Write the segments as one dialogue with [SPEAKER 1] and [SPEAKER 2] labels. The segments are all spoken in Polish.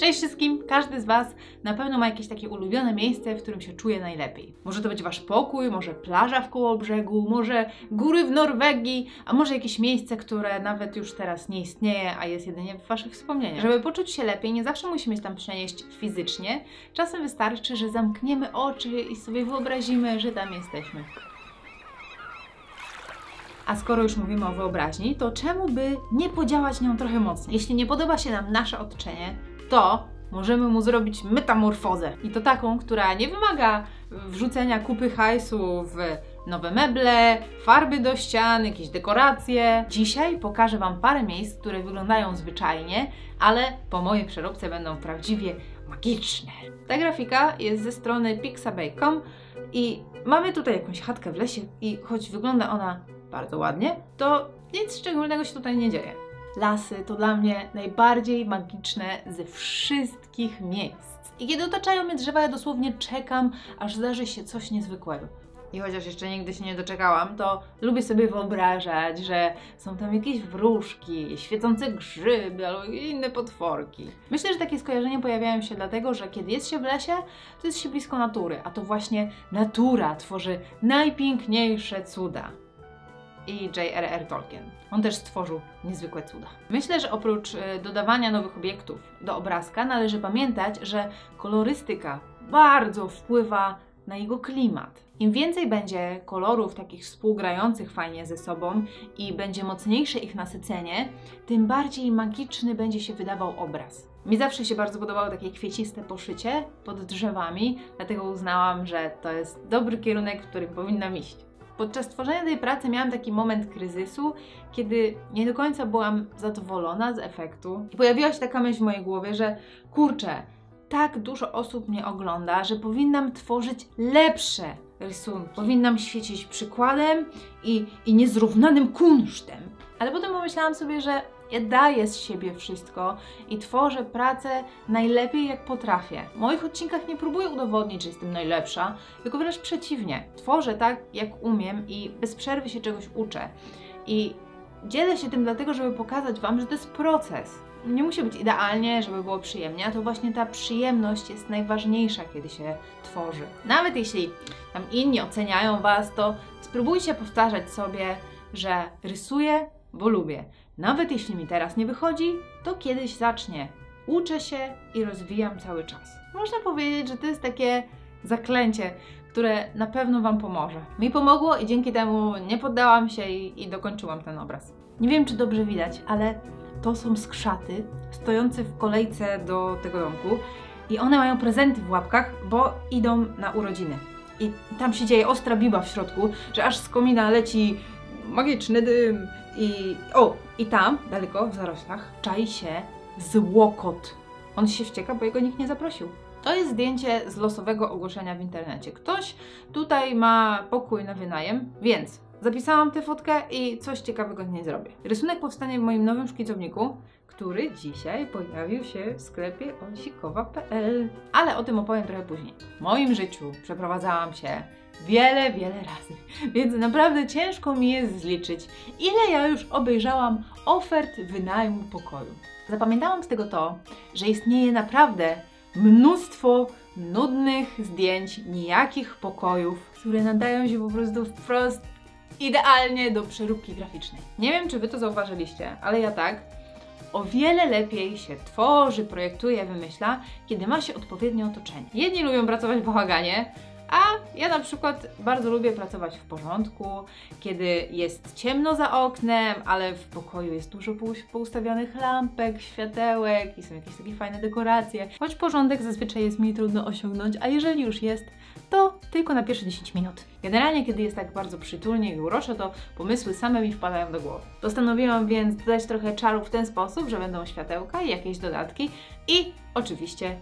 [SPEAKER 1] Cześć wszystkim! Każdy z Was na pewno ma jakieś takie ulubione miejsce, w którym się czuje najlepiej. Może to być Wasz pokój, może plaża w Kołobrzegu, może góry w Norwegii, a może jakieś miejsce, które nawet już teraz nie istnieje, a jest jedynie w Waszych wspomnieniach. Żeby poczuć się lepiej, nie zawsze musimy się tam przenieść fizycznie. Czasem wystarczy, że zamkniemy oczy i sobie wyobrazimy, że tam jesteśmy. A skoro już mówimy o wyobraźni, to czemu by nie podziałać nią trochę mocniej? Jeśli nie podoba się nam nasze otoczenie, to możemy mu zrobić metamorfozę. I to taką, która nie wymaga wrzucenia kupy hajsu w nowe meble, farby do ścian, jakieś dekoracje. Dzisiaj pokażę Wam parę miejsc, które wyglądają zwyczajnie, ale po mojej przeróbce będą prawdziwie magiczne. Ta grafika jest ze strony pixabay.com i mamy tutaj jakąś chatkę w lesie i choć wygląda ona bardzo ładnie, to nic szczególnego się tutaj nie dzieje. Lasy to dla mnie najbardziej magiczne ze wszystkich miejsc. I kiedy otaczają mnie drzewa, ja dosłownie czekam, aż zdarzy się coś niezwykłego. I chociaż jeszcze nigdy się nie doczekałam, to lubię sobie wyobrażać, że są tam jakieś wróżki, świecące grzyby albo inne potworki. Myślę, że takie skojarzenia pojawiają się dlatego, że kiedy jest się w lesie, to jest się blisko natury, a to właśnie natura tworzy najpiękniejsze cuda. I J.R.R. Tolkien. On też stworzył niezwykłe cuda. Myślę, że oprócz dodawania nowych obiektów do obrazka należy pamiętać, że kolorystyka bardzo wpływa na jego klimat. Im więcej będzie kolorów takich współgrających fajnie ze sobą i będzie mocniejsze ich nasycenie, tym bardziej magiczny będzie się wydawał obraz. Mi zawsze się bardzo podobało takie kwieciste poszycie pod drzewami, dlatego uznałam, że to jest dobry kierunek, w którym powinnam iść. Podczas tworzenia tej pracy miałam taki moment kryzysu, kiedy nie do końca byłam zadowolona z efektu i pojawiła się taka myśl w mojej głowie, że kurczę, tak dużo osób mnie ogląda, że powinnam tworzyć lepsze rysunki. Powinnam świecić przykładem i niezrównanym kunsztem. Ale potem pomyślałam sobie, że ja daję z siebie wszystko i tworzę pracę najlepiej jak potrafię. W moich odcinkach nie próbuję udowodnić, że jestem najlepsza, tylko wręcz przeciwnie. Tworzę tak jak umiem i bez przerwy się czegoś uczę. I dzielę się tym dlatego, żeby pokazać Wam, że to jest proces. Nie musi być idealnie, żeby było przyjemnie, a to właśnie ta przyjemność jest najważniejsza, kiedy się tworzy. Nawet jeśli tam inni oceniają Was, to spróbujcie powtarzać sobie, że rysuję, bo lubię. Nawet jeśli mi teraz nie wychodzi, to kiedyś zacznie. Uczę się i rozwijam cały czas. Można powiedzieć, że to jest takie zaklęcie, które na pewno Wam pomoże. Mi pomogło i dzięki temu nie poddałam się i dokończyłam ten obraz. Nie wiem, czy dobrze widać, ale to są skrzaty stojące w kolejce do tego domku i one mają prezenty w łapkach, bo idą na urodziny. I tam się dzieje ostra biba w środku, że aż z komina leci magiczny dym i tam, daleko w zaroślach, czai się złokot. On się wścieka, bo jego nikt nie zaprosił. To jest zdjęcie z losowego ogłoszenia w internecie. Ktoś tutaj ma pokój na wynajem, więc zapisałam tę fotkę i coś ciekawego z niej zrobię. Rysunek powstanie w moim nowym szkicowniku, który dzisiaj pojawił się w sklepie onsikowa.pl. Ale o tym opowiem trochę później. W moim życiu przeprowadzałam się wiele razy, więc naprawdę ciężko mi jest zliczyć, ile ja już obejrzałam ofert wynajmu pokoju. Zapamiętałam z tego to, że istnieje naprawdę mnóstwo nudnych zdjęć, nijakich pokojów, które nadają się po prostu wprost idealnie do przeróbki graficznej. Nie wiem, czy Wy to zauważyliście, ale ja tak. O wiele lepiej się tworzy, projektuje, wymyśla, kiedy ma się odpowiednie otoczenie. Jedni lubią pracować w bałaganie, a ja na przykład bardzo lubię pracować w porządku, kiedy jest ciemno za oknem, ale w pokoju jest dużo poustawionych lampek, światełek i są jakieś takie fajne dekoracje. Choć porządek zazwyczaj jest mi trudno osiągnąć, a jeżeli już jest, to tylko na pierwsze 10 minut. Generalnie, kiedy jest tak bardzo przytulnie i uroczo, to pomysły same mi wpadają do głowy. Postanowiłam więc dodać trochę czaru w ten sposób, że będą światełka i jakieś dodatki i oczywiście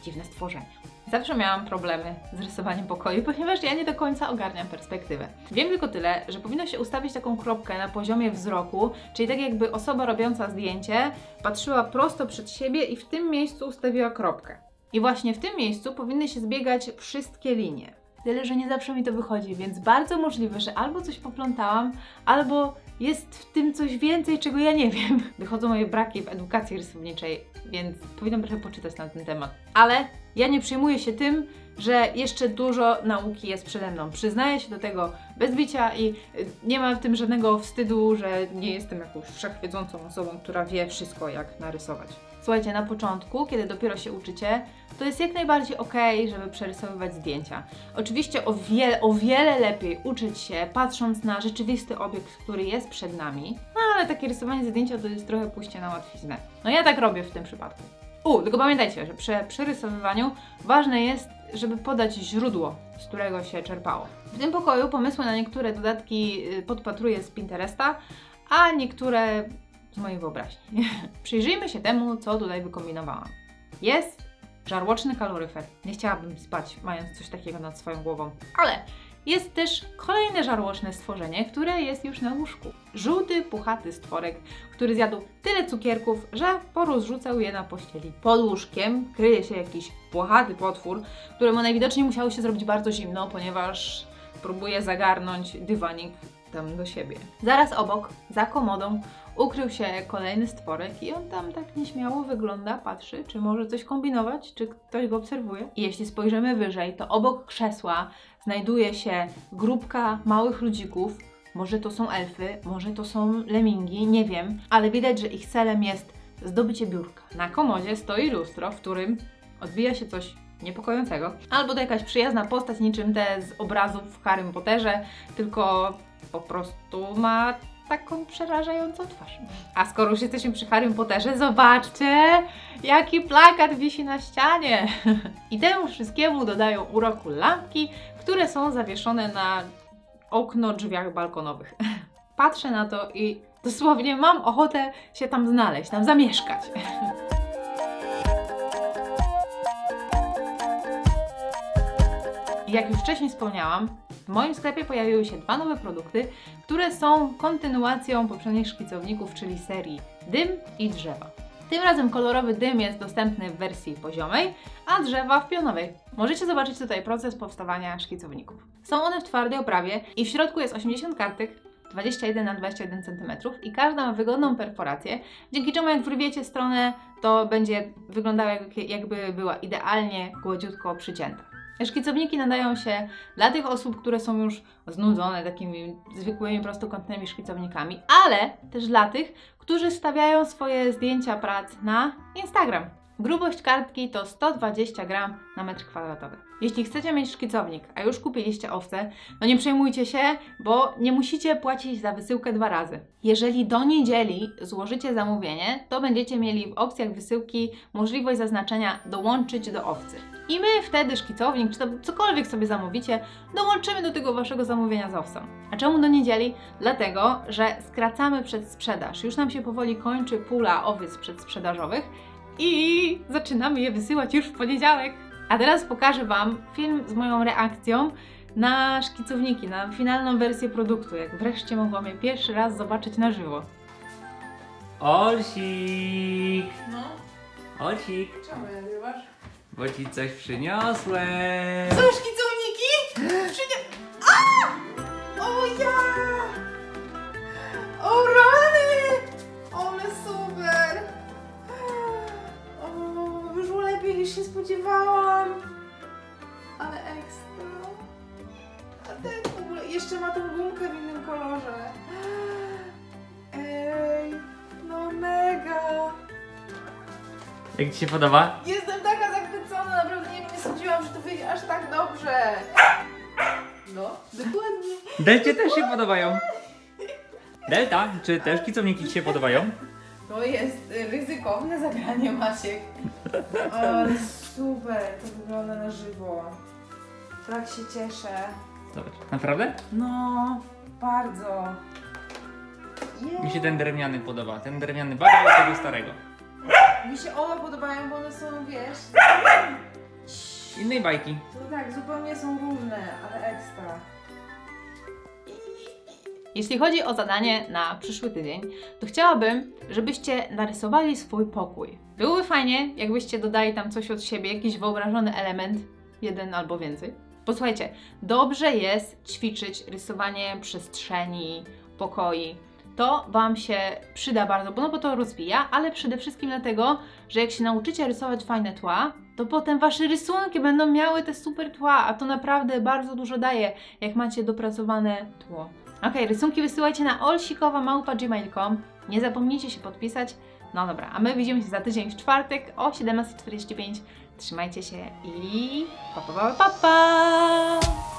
[SPEAKER 1] dziwne stworzenia. Zawsze miałam problemy z rysowaniem pokoju, ponieważ ja nie do końca ogarniam perspektywę. Wiem tylko tyle, że powinno się ustawić taką kropkę na poziomie wzroku, czyli tak jakby osoba robiąca zdjęcie patrzyła prosto przed siebie i w tym miejscu ustawiła kropkę. I właśnie w tym miejscu powinny się zbiegać wszystkie linie. Tyle, że nie zawsze mi to wychodzi, więc bardzo możliwe, że albo coś poplątałam, albo jest w tym coś więcej, czego ja nie wiem. Wychodzą moje braki w edukacji rysowniczej, więc powinnam trochę poczytać na ten temat. Ale ja nie przejmuję się tym, że jeszcze dużo nauki jest przede mną. Przyznaję się do tego bez bicia i nie ma w tym żadnego wstydu, że nie jestem jakąś wszechwiedzącą osobą, która wie wszystko, jak narysować. Słuchajcie, na początku, kiedy dopiero się uczycie, to jest jak najbardziej okej, żeby przerysowywać zdjęcia. Oczywiście o wiele lepiej uczyć się, patrząc na rzeczywisty obiekt, który jest przed nami, no ale takie rysowanie zdjęcia to jest trochę pójście na łatwiznę. No ja tak robię w tym przypadku. Tylko pamiętajcie, że przy przerysowywaniu ważne jest, żeby podać źródło, z którego się czerpało. W tym pokoju pomysły na niektóre dodatki podpatruję z Pinteresta, a niektóre z mojej wyobraźni. Przyjrzyjmy się temu, co tutaj wykombinowałam. Jest żarłoczny kaloryfer. Nie chciałabym spać, mając coś takiego nad swoją głową. Ale jest też kolejne żarłoczne stworzenie, które jest już na łóżku. Żółty, puchaty stworek, który zjadł tyle cukierków, że porozrzucał je na pościeli. Pod łóżkiem kryje się jakiś puchaty potwór, któremu najwidoczniej musiało się zrobić bardzo zimno, ponieważ próbuje zagarnąć dywanik tam do siebie. Zaraz obok, za komodą, ukrył się kolejny stworek i on tam tak nieśmiało wygląda, patrzy, czy może coś kombinować, czy ktoś go obserwuje. I jeśli spojrzymy wyżej, to obok krzesła znajduje się grupka małych ludzików. Może to są elfy, może to są lemingi, nie wiem, ale widać, że ich celem jest zdobycie biurka. Na komodzie stoi lustro, w którym odbija się coś niepokojącego. Albo to jakaś przyjazna postać, niczym te z obrazów w Harrym Potterze, tylko po prostu ma taką przerażającą twarz. A skoro już jesteśmy przy Harrym Potterze, zobaczcie, jaki plakat wisi na ścianie. I temu wszystkiemu dodają uroku lampki, które są zawieszone na okno-drzwiach balkonowych. Patrzę na to i dosłownie mam ochotę się tam znaleźć, tam zamieszkać. Jak już wcześniej wspomniałam, w moim sklepie pojawiły się 2 nowe produkty, które są kontynuacją poprzednich szkicowników, czyli serii Dym i Drzewa. Tym razem kolorowy dym jest dostępny w wersji poziomej, a drzewa w pionowej. Możecie zobaczyć tutaj proces powstawania szkicowników. Są one w twardej oprawie i w środku jest 80 kartek, 21 na 21 cm i każda ma wygodną perforację, dzięki czemu jak wyrwiecie stronę, to będzie wyglądała jakby była idealnie, gładziutko przycięta. Szkicowniki nadają się dla tych osób, które są już znudzone takimi zwykłymi prostokątnymi szkicownikami, ale też dla tych, którzy stawiają swoje zdjęcia prac na Instagram. Grubość kartki to 120 gram na metr kwadratowy. Jeśli chcecie mieć szkicownik, a już kupiliście owce, no nie przejmujcie się, bo nie musicie płacić za wysyłkę 2 razy. Jeżeli do niedzieli złożycie zamówienie, to będziecie mieli w opcjach wysyłki możliwość zaznaczenia dołączyć do owcy. I my wtedy szkicownik, czy to cokolwiek sobie zamówicie, dołączymy do tego waszego zamówienia z owcą. A czemu do niedzieli? Dlatego, że skracamy przedsprzedaż. Już nam się powoli kończy pula owiec przedsprzedażowych i zaczynamy je wysyłać już w poniedziałek. A teraz pokażę wam film z moją reakcją na szkicowniki, na finalną wersję produktu, jak wreszcie mogłam je pierwszy raz zobaczyć na żywo.
[SPEAKER 2] Olsik!
[SPEAKER 1] No?
[SPEAKER 2] Olsik!
[SPEAKER 1] Czemu nagrywasz?
[SPEAKER 2] Bo ci coś przyniosłem!
[SPEAKER 1] Są szkicowniki? A! O ja! O rany! One super! O, wyszło lepiej niż się spodziewałam. Ale ekstra. A ten w ogóle jeszcze ma tą gumkę w innym kolorze. Ej, no mega!
[SPEAKER 2] Jak ci się podoba?
[SPEAKER 1] Jestem taka zachwycona, naprawdę nie sądziłam, że to wyjdzie aż tak dobrze. No, dokładnie.
[SPEAKER 2] Delcie też się podobają. Delta, czy też kicowniki ci się podobają?
[SPEAKER 1] To jest ryzykowne zagranie, Maciek. Ale super, to wygląda na żywo. Tak się cieszę.
[SPEAKER 2] Zobacz, naprawdę?
[SPEAKER 1] No, bardzo.
[SPEAKER 2] Mi się ten drewniany podoba. Ten drewniany bardziej od tego starego.
[SPEAKER 1] Mi się oba podobają, bo one są, wiesz...
[SPEAKER 2] Innej bajki.
[SPEAKER 1] To tak, zupełnie są różne, ale ekstra. Jeśli chodzi o zadanie na przyszły tydzień, to chciałabym, żebyście narysowali swój pokój. Byłoby fajnie, jakbyście dodali tam coś od siebie, jakiś wyobrażony element, jeden albo więcej. Posłuchajcie, dobrze jest ćwiczyć rysowanie przestrzeni, pokoi. to Wam się przyda bardzo, bo to rozwija, ale przede wszystkim dlatego, że jak się nauczycie rysować fajne tła, to potem Wasze rysunki będą miały te super tła, a to naprawdę bardzo dużo daje, jak macie dopracowane tło. Ok, rysunki wysyłajcie na olsikowa@gmail.com. Nie zapomnijcie się podpisać. No dobra, a my widzimy się za tydzień w czwartek o 17:45. Trzymajcie się i pa pa pa pa pa!